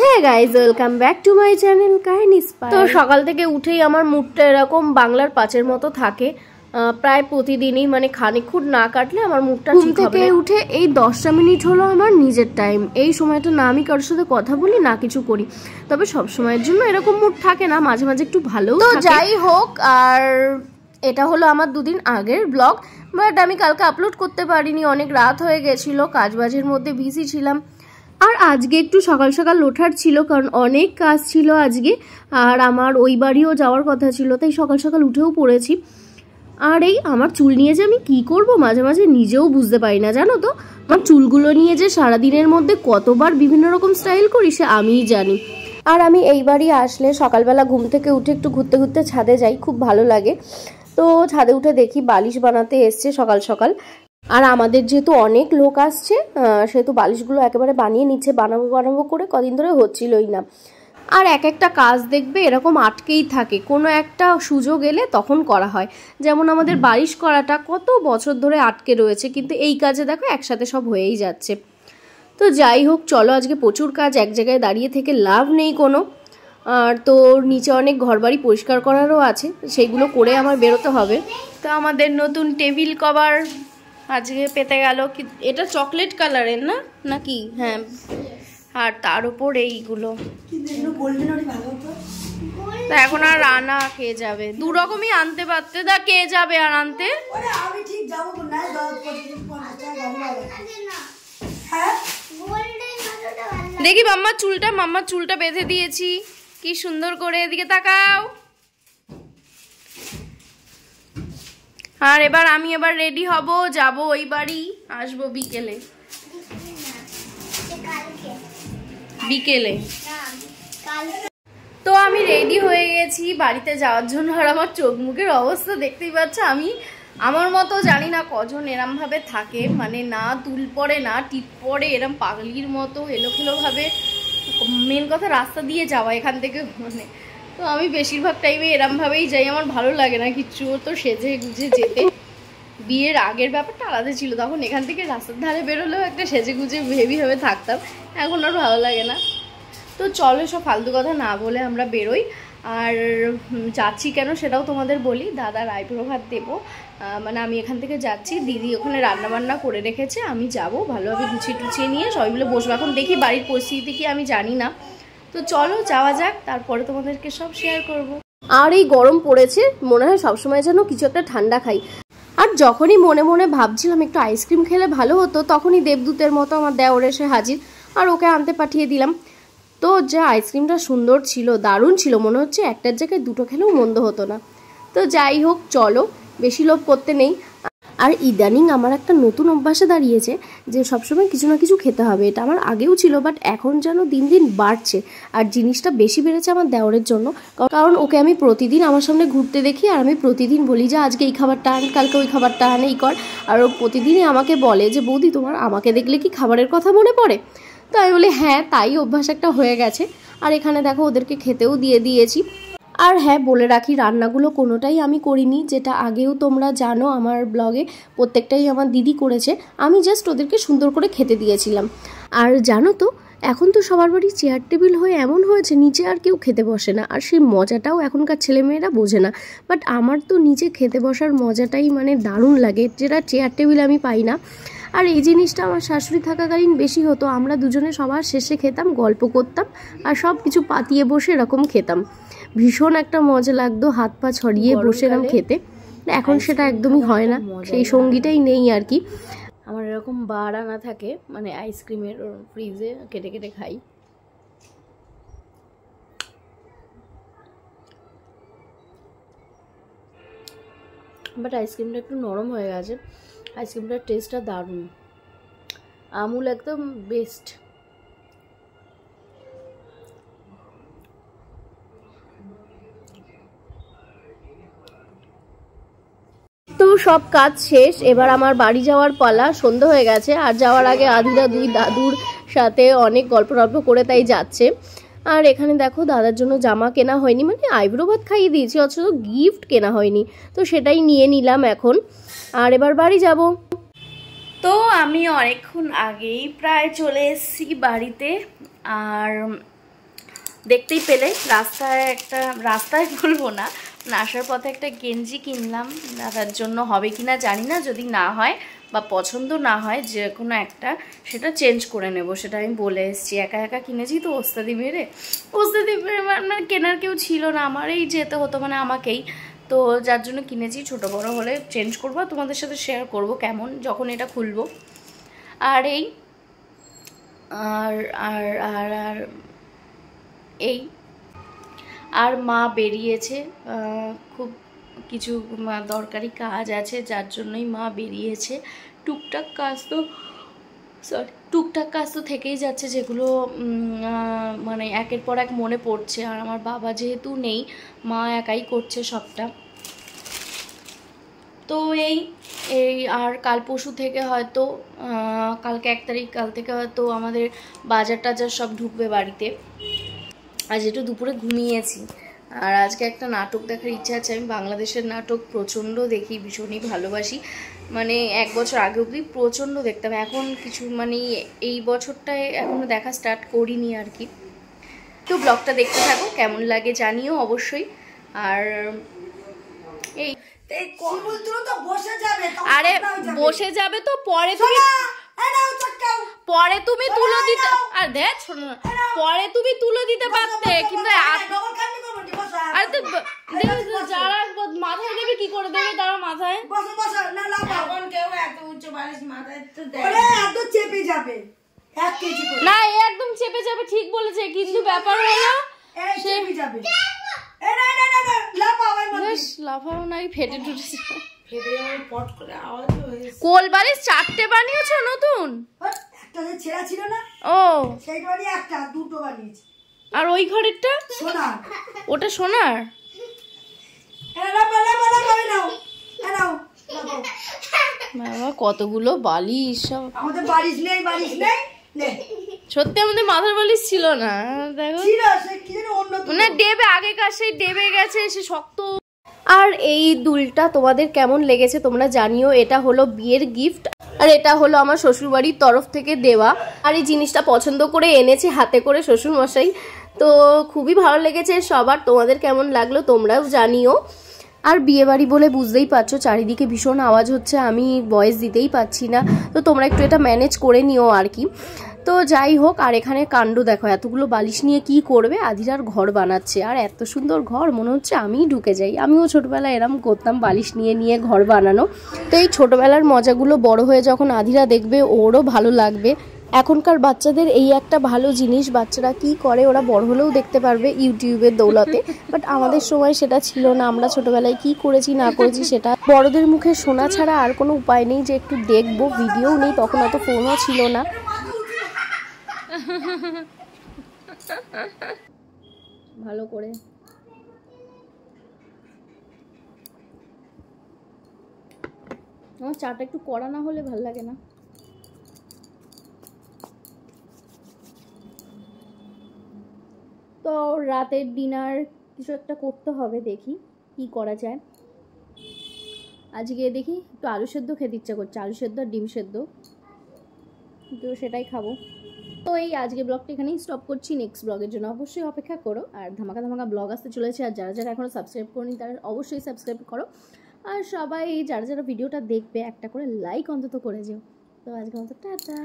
Hey guys, welcome back to my channel Kahini spy. তো সকাল থেকে উঠেই আমার মুডটা এরকম বাংলার পাঁচের মতো থাকে প্রায় প্রতিদিনই, মানে খানিকক্ষণ না কাটলে আমার মুডটা ঠিক হবে না। উঠে এই 10টা মিনিট হলো আমার নিজের টাইম। এই সময়টা না আমি কারোর সাথে কথা বলি না কিছু করি, তবে সব সময়ের জন্য এরকম মুড থাকে না, মাঝে মাঝে একটু ভালো। তো যাই হোক, আর এটা হলো আমার দুদিন আগের ব্লগ, বাট আমি কালকে আপলোড করতে পারিনি, অনেক রাত হয়ে গেছিলো, কাজবাজের মধ্যে বিজি ছিলাম। আর আজকে একটু সকাল সকাল ওঠার ছিল, কারণ অনেক কাজ ছিল আজকে, আর আমার ওই বাড়িও যাওয়ার কথা ছিল, তাই সকাল সকাল উঠেও পড়েছি। আর এই আমার চুল নিয়ে যে আমি কি করব মাঝে মাঝে নিজেও বুঝতে পারি না, জানো তো। আমার চুলগুলো নিয়ে যে সারাদিনের মধ্যে কতবার বিভিন্ন রকম স্টাইল করি সে আমিই জানি। আর আমি এই বাড়ি আসলে সকালবেলা ঘুম থেকে উঠে একটু ঘুরতে ঘুরতে ছাদে যাই, খুব ভালো লাগে। তো ছাদে উঠে দেখি বালিশ বানাতে এসছে সকাল সকাল। আর আমাদের যেহেতু অনেক লোক আসছে, সেহেতু বালিশগুলো একেবারে বানিয়ে নিচ্ছে, বানাবো করে কদিন ধরে হচ্ছিলই না। আর এক একটা কাজ দেখবে এরকম আটকেই থাকে, কোনো একটা সুযোগ এলে তখন করা হয়। যেমন আমাদের বালিশ করাটা কত বছর ধরে আটকে রয়েছে, কিন্তু এই কাজে দেখো একসাথে সব হয়েই যাচ্ছে। তো যাই হোক, চলো আজকে প্রচুর কাজ, এক জায়গায় দাঁড়িয়ে থেকে লাভ নেই কোনো। আর তো নিচে অনেক ঘরবাড়ি পরিষ্কার করারও আছে, সেইগুলো করে আমার বেরোতে হবে। তো আমাদের নতুন টেবিল কভার আজকে পেতে গেল। কি এটা চকলেট কালারের না নাকি? হ্যাঁ, আর তার উপর এইগুলো এখন আর আনা কে যাবে, দু রকমই আনতে পারতে, দা কে যাবে আর আনতে। দেখি মাম্মার চুলটা বেঁধে দিয়েছি কি সুন্দর করে, এদিকে তাকাও। আর আমি রেডি হব, যাব ওই বাড়ি, আসবো বিকেলে। তো আমি রেডি হয়ে গেছি বাড়িতে যাওয়ার জন্য। আর আমার চোখ মুখের অবস্থা দেখতেই পাচ্ছ। আমার মতো জানি না কজন এরম ভাবে থাকে, মানে না তুল পড়ে না টিপ পড়ে, এরম পাগলির মতো এলোখেলো ভাবে। মেন কথা রাস্তা দিয়ে যাওয়া এখান থেকে, মানে তো আমি বেশিরভাগ টাইমে এরম ভাবেই যাই, আমার ভালো লাগে না কিচ্ছু তো সেজে গুজে যেতে। বিয়ের আগের ব্যাপারটা আলাদা ছিল, তখন এখান থেকে রাস্তার ধারে বেরোলেও একটা সেজে গুজে হেভিভাবে থাকতাম, এখন আর ভালো লাগে না। তো চলো সব ফালতু কথা না বলে আমরা বেরোই। আর যাচ্ছি কেন সেটাও তোমাদের বলি। দাদার আইব্রো ভাত দেবো, মানে আমি এখান থেকে যাচ্ছি, দিদি ওখানে রান্নাবান্না করে রেখেছে, আমি যাব ভালোভাবে গুছিয়ে নিয়ে সবাই মিলে বসবো। এখন দেখি বাড়ির পরিস্থিতি কি আমি জানি না, তো চলো যাওয়া যাক, তারপরে তোমাদেরকে সব শেয়ার করব। আর এই গরম পড়েছে, মনে হয় সবসময় যেন কিছু একটা ঠান্ডা খাই। আর যখনই মনে মনে ভাবছিলাম একটু আইসক্রিম খেলে ভালো হতো, তখনই দেবদূতের মতো আমার দেওর এসে হাজির, আর ওকে আনতে পাঠিয়ে দিলাম। তো যা আইসক্রিমটা সুন্দর ছিল, দারুণ ছিল, মনে হচ্ছে একটার জায়গায় দুটো খেলেও মন্দ হতো না। তো যাই হোক, চলো বেশি লোভ করতে নেই। আর ইদানিং আমার একটা নতুন অভ্যাসে দাঁড়িয়েছে যে সবসময় কিছু না কিছু খেতে হবে। এটা আমার আগেও ছিল, বাট এখন যেন দিন দিন বাড়ছে। আর জিনিসটা বেশি বেড়েছে আমার দেওরের জন্য, কারণ ওকে আমি প্রতিদিন আমার সামনে ঘুরতে দেখি, আর আমি প্রতিদিন বলি যে আজকে এই খাবারটা আন, কালকে ওই খাবারটা আন, এই কর। আর ও প্রতিদিনই আমাকে বলে যে বৌদি তোমার আমাকে দেখলে কি খাবারের কথা মনে পড়ে? তো আমি বলি হ্যাঁ, তাই অভ্যাস একটা হয়ে গেছে। আর এখানে দেখো ওদেরকে খেতেও দিয়ে দিয়েছি। আর হ্যাঁ, বলে রাখি রান্নাগুলো কোনোটাই আমি করিনি, যেটা আগেও তোমরা জানো আমার ব্লগে, প্রত্যেকটাই আমার দিদি করেছে, আমি জাস্ট ওদেরকে সুন্দর করে খেতে দিয়েছিলাম। আর জানো তো, এখন তো সবার বাড়ি চেয়ার টেবিল হয়ে এমন হয়েছে নিচে আর কেউ খেতে বসে না, আর সেই মজাটাও এখনকার ছেলেমেয়েরা বোঝে না। বাট আমার তো নিচে খেতে বসার মজাটাই মানে দারুণ লাগে, যেটা চেয়ার টেবিল আমি পাই না। আর এই জিনিসটা আমার শাশুড়ি থাকাকালীন বেশি হতো, আমরা দুজনে সবার শেষে খেতাম, গল্প করতাম, আর সব কিছু পাতিয়ে বসে এরকম খেতাম, ভীষণ একটা মজা লাগতো হাত পা ছড়িয়ে বসে এরকম খেতে। এখন সেটা একদমই হয় না, সেই সঙ্গীটাই নেই আর কি। আমার এরকম বার আনা থাকে, মানে আইসক্রিমের ফ্রিজে কেটে কেটে খাই। বাট আইসক্রিমটা একটু নরম হয়ে গেছে, আইসক্রিমটার টেস্টটা দারুণ, আমুল একদম বেস্ট। তো সব কাজ শেষ, এবার আমার বাড়ি যাওয়ার পালা। সন্ধ্যা হয়ে গেছে, আর যাওয়ার আগে আদিদা দুই দাদুর সাথে অনেক গল্প করে তাই যাচ্ছে। আর এখানে দেখো দাদার জন্য জামা কেনা হয়নি, মানে আইব্রো ভাত খাইয়ে দিয়েছি, অথচ গিফট কেনা হয়নি, তো সেটাই নিয়ে নিলাম এখন। আর এবার বাড়ি যাব। তো আমি অনেকক্ষণ আগেই প্রায় চলে এসেছি বাড়িতে। আর দেখতেই পেলে রাস্তায় বলবো না, আসার পথে একটা গেঞ্জি কিনলাম। দাদার জন্য হবে কিনা জানি না, যদি না হয় বা পছন্দ না হয় যে কোনো একটা, সেটা চেঞ্জ করে নেব, সেটা আমি বলে এসেছি। একা একা কিনেছি তো ওস্তাদি মেরে মানে কেনার কেউ ছিল না, আমারই যেতে হতো, মানে আমাকেই, তো যার জন্য কিনেছি। ছোট বড় হলে চেঞ্জ করবো, তোমাদের সাথে শেয়ার করব কেমন যখন এটা খুলবো। আর এই আর আর আর আর এই আর মা বেরিয়েছে, খুব কিছু দরকারি কাজ আছে, যার জন্যই মা বেরিয়েছে। টুকটাক কাজ তো থেকেই যাচ্ছে, যেগুলো মানে একের পর এক মনে পড়ছে। আর আমার বাবা যেহেতু নেই, মা একাই করছে সবটা। তো এই আর কাল পরশু থেকে হয়তো, কালকে 1 তারিখ, কাল থেকে হয়তো আমাদের বাজার টাজার সব ঢুকবে বাড়িতে। আজ একটু দুপুরে ঘুমিয়েছি। আর আজকে একটা নাটক দেখার ইচ্ছা আছে। আমি বাংলাদেশের নাটক প্রচণ্ড দেখি, ভীষণই ভালোবাসি। মানে 1 বছর আগে অবধি প্রচণ্ড দেখতাম, এখন কিছু মানে এই বছরটায় এখনও দেখা স্টার্ট করিনি আর কি। তো ব্লগটা দেখতে থাকো, কেমন লাগে জানিও অবশ্যই। আর এই আরে বসে যাবে তো পরে তুমি তুলে দিতে, আর দেখ শোনো, পরে তুমি তুলে দিতে পারতে, কিন্তু আরে তো যারা মাথায় দেবে কি করে দেবে, তারা মাথায় না, একদম চেপে যাবে, ঠিক বলেছে, কিন্তু ব্যাপার হলো লাফাও নাই, ফেটে টুটে কোল বালিশ 4টে বানিয়েছো নতুন? ছেঁড়া ছিল না, ও সেই বাড়ি একটা দুটো বানিয়েছি। আর ওই ঘরেরটা সোনার, ওটা সোনার। বাবা কতগুলো বালিশ, সব আমাদের বালিশ নেই, বালিশ নেই। সত্যি আমাদের মাথার বালিশ ছিল না, দেখো না ডেবে, আগেকার সেই ডেবে গেছে, সে শক্ত। আর এই দুলটা তোমাদের কেমন লেগেছে তোমরা জানিও। এটা হলো বিয়ের গিফট, আর এটা হলো আমার শ্বশুরবাড়ির তরফ থেকে দেওয়া। আর এই জিনিসটা পছন্দ করে এনেছে হাতে করে শ্বশুরমশাই, তো খুবই ভালো লেগেছে সবার। তোমাদের কেমন লাগলো তোমরাও জানিও। আর বিয়ে বাড়ি বলে বুঝতেই পারছো, চারিদিকে ভীষণ আওয়াজ হচ্ছে, আমি ভয়েস দিতেই পাচ্ছি না, তো তোমরা একটু এটা ম্যানেজ করে নিও আর কি। তো যাই হোক, আর এখানে কাণ্ড দেখো, এতগুলো বালিশ নিয়ে কি করবে। আধিরার ঘর বানাচ্ছে, আর এত সুন্দর ঘর, মনে হচ্ছে আমিই ঢুকে যাই। আমিও ছোটবেলায় এরম করতাম, বালিশ নিয়ে নিয়ে ঘর বানানো। তো এই ছোটবেলার মজাগুলো বড় হয়ে যখন আধিরা দেখবে, ওরও ভালো লাগবে। এখনকার বাচ্চাদের এই একটা ভালো জিনিস, বাচ্চারা কি করে ওরা বড় হলেও দেখতে পারবে ইউটিউবের দৌলতে। বাট আমাদের সময় সেটা ছিল না, আমরা ছোটবেলায় কি করেছি না করেছি সেটা বড়দের মুখে শোনা ছাড়া আর কোনো উপায় নেই যে একটু দেখবো। ভিডিও নেই, তখন অত ফোনও ছিল না। ভালো করে আমার চাটা একটু কড়া না হলে ভাল লাগে না। তো রাতের ডিনার কিছু একটা করতে হবে, দেখি কি করা যায়। আজকে দেখি একটু আলু সেদ্ধ খেতে ইচ্ছা করছে, আলু সেদ্ধ আর ডিম সেদ্ধ, তো সেটাই খাবো। তো এই আজকে ব্লগটা এখানেই স্টপ করছি, নেক্সট ব্লগের জন্য অবশ্যই অপেক্ষা করো। আর ধামাকা ধামাকা ব্লগ আসতে চলেছে, আর যারা যারা এখনও সাবস্ক্রাইব করনি তারা অবশ্যই সাবস্ক্রাইব করো। আর সবাই যারা যারা ভিডিওটা দেখবে একটা করে লাইক অন্তত করে যেও। তো আজকের মতো টাটা।